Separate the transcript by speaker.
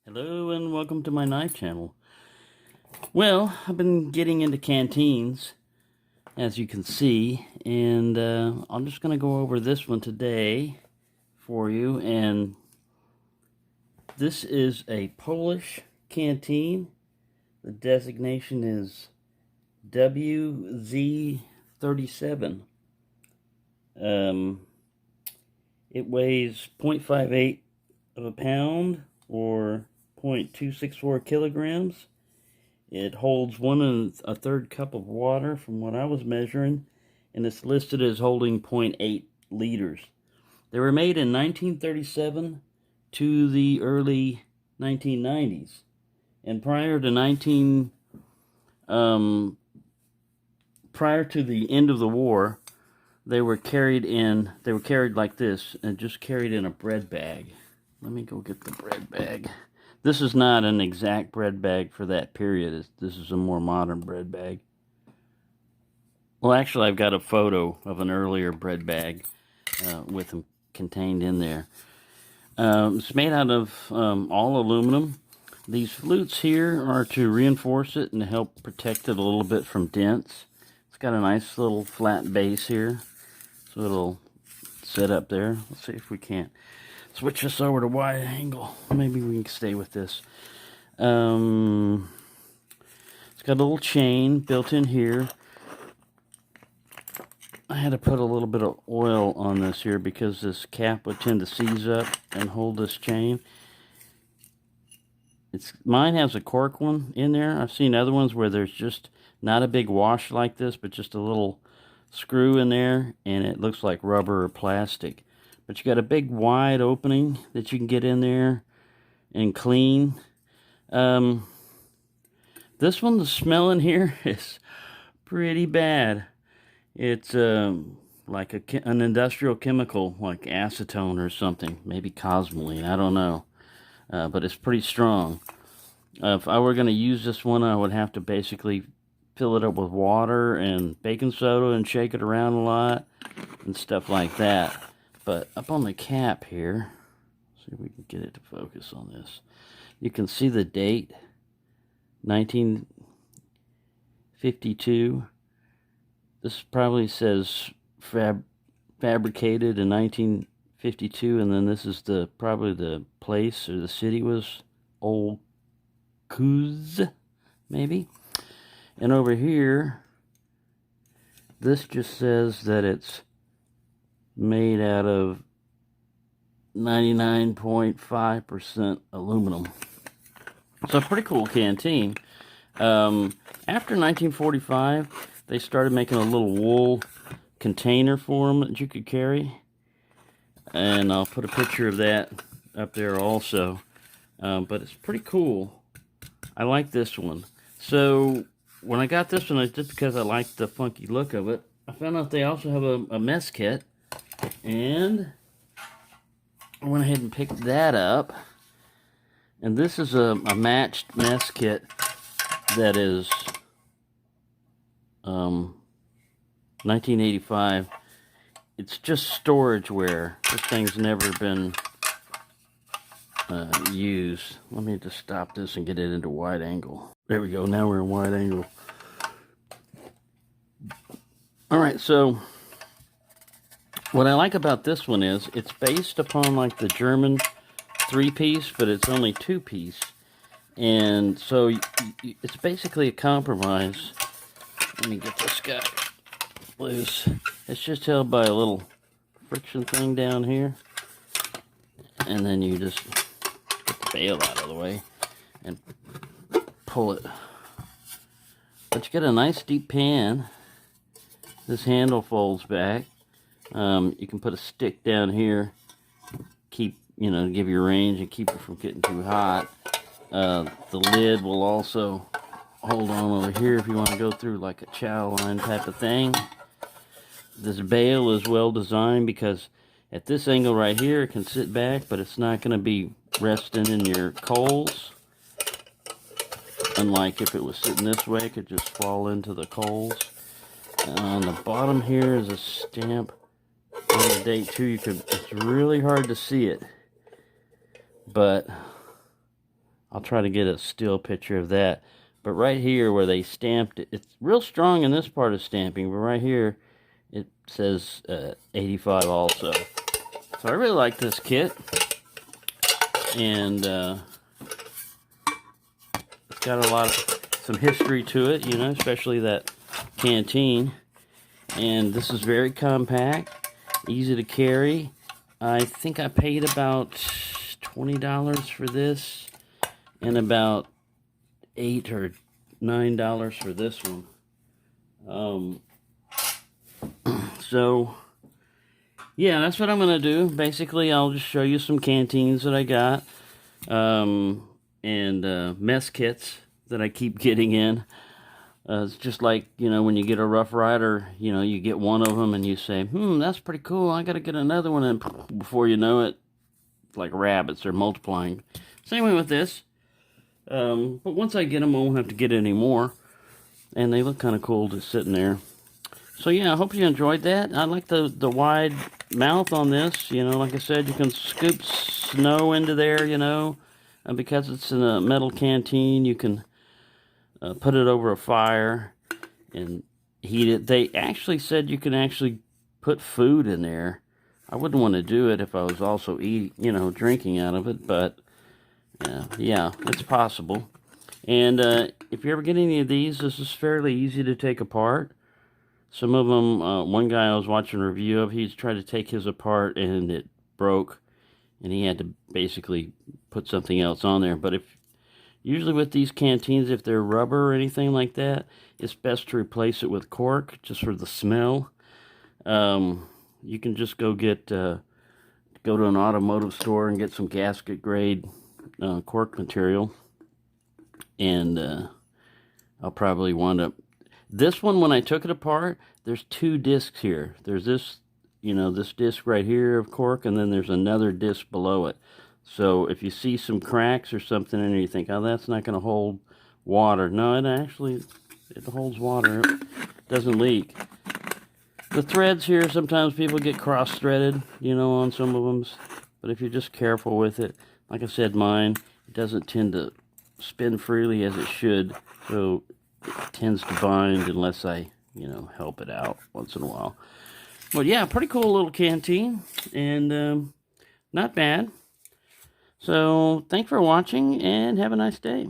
Speaker 1: Hello and welcome to my knife channel. Well, I've been getting into canteens, as you can see, and I'm just going to go over this one today for you. And this is a Polish canteen. The designation is WZ37. It weighs 0.58 of a pound, or 0.264 kilograms. It holds 1 1/3 cup of water from what I was measuring, and it's listed as holding 0.8 liters. They were made in 1937 to the early 1990s, and prior to the end of the war, they were carried like this, and just carried in a bread bag. Let me go get the bread bag. This is not an exact bread bag for that period. This is a more modern bread bag. Well, actually, I've got a photo of an earlier bread bag with them contained in there. It's made out of all aluminum. These flutes here are to reinforce it and help protect it a little bit from dents. It's got a nice little flat base here, so it'll sit up there. Let's see if we can't switch this over to wide angle. Maybe we can stay with this. It's got a little chain built in here. I had to put a little bit of oil on this here because this cap would tend to seize up and hold this chain. Mine has a cork one in there. I've seen other ones where there's just not a big wash like this, but just a little screw in there, and it looks like rubber or plastic. But you got a big wide opening that you can get in there and clean. This one, the smell in here is pretty bad. It's like an industrial chemical, like acetone or something, maybe cosmoline, I don't know. But it's pretty strong. If I were going to use this one, I would have to basically fill it up with water and baking soda and shake it around a lot and stuff like that. But up on the cap here, see if we can get it to focus on this. You can see the date, 1952. This probably says fabricated in 1952, and then this is probably the place or the city was Old Kuz, maybe. And over here, this just says that it's made out of 99.5% aluminum. So a pretty cool canteen. After 1945, they started making a little wool container for them that you could carry. And I'll put a picture of that up there also. But it's pretty cool. I like this one. So when I got this one, it's just because I liked the funky look of it. I found out they also have a mess kit. And I went ahead and picked that up. And this is a matched mess kit that is 1985. It's just storageware. This thing's never been used. Let me just stop this and get it into wide angle. There we go. Now we're in wide angle. Alright, so what I like about this one is it's based upon like the German 3-piece, but it's only 2-piece. And so it's basically a compromise. Let me get this guy loose. It's just held by a little friction thing down here. And then you just get the bail out of the way and pull it. But you get a nice deep pan. This handle folds back. You can put a stick down here, give you range and keep it from getting too hot. The lid will also hold on over here if you want to go through like a chow line type of thing. This bail is well designed because at this angle right here it can sit back, but it's not going to be resting in your coals. Unlike if it was sitting this way, it could just fall into the coals. And on the bottom here is a stamp on the date too. It's really hard to see it, but I'll try to get a still picture of that. But right here where they stamped it, it's real strong in this part of stamping, but right here it says 85 also. So I really like this kit, and it's got some history to it, you know, especially that canteen. And this is very compact, easy to carry. I think I paid about $20 for this, and about $8 or $9 for this one. So yeah, that's what I'm gonna do. Basically, I'll just show you some canteens that I got, and mess kits that I keep getting in. It's just like, you know, when you get a Rough Rider, you know, you get one of them and you say, that's pretty cool, I gotta get another one, and before you know it, like rabbits, they're multiplying. Same way with this. But once I get them, I won't have to get any more. And they look kind of cool just sitting there. So yeah, I hope you enjoyed that. I like the wide mouth on this. You know, like I said, you can scoop snow into there, you know. And because it's in a metal canteen, you can put it over a fire and heat it. They actually said you can actually put food in there. I wouldn't want to do it if I was also drinking out of it, but yeah, it's possible. And if you ever get any of these, this is fairly easy to take apart. Some of them, one guy I was watching a review of, he's tried to take his apart and it broke, and he had to basically put something else on there. But usually with these canteens, if they're rubber or anything like that, it's best to replace it with cork, just for the smell. You can just go to an automotive store and get some gasket grade cork material, and I'll probably wind up. This one, when I took it apart, there's two discs here. There's this, this disc right here of cork, and then there's another disc below it. So if you see some cracks or something and you think, oh, that's not going to hold water. No, it holds water. It doesn't leak. The threads here, sometimes people get cross-threaded, on some of them. But if you're just careful with it, like I said, mine, it doesn't tend to spin freely as it should. So it tends to bind unless I, help it out once in a while. But yeah, pretty cool little canteen, and not bad. So thanks for watching, and have a nice day.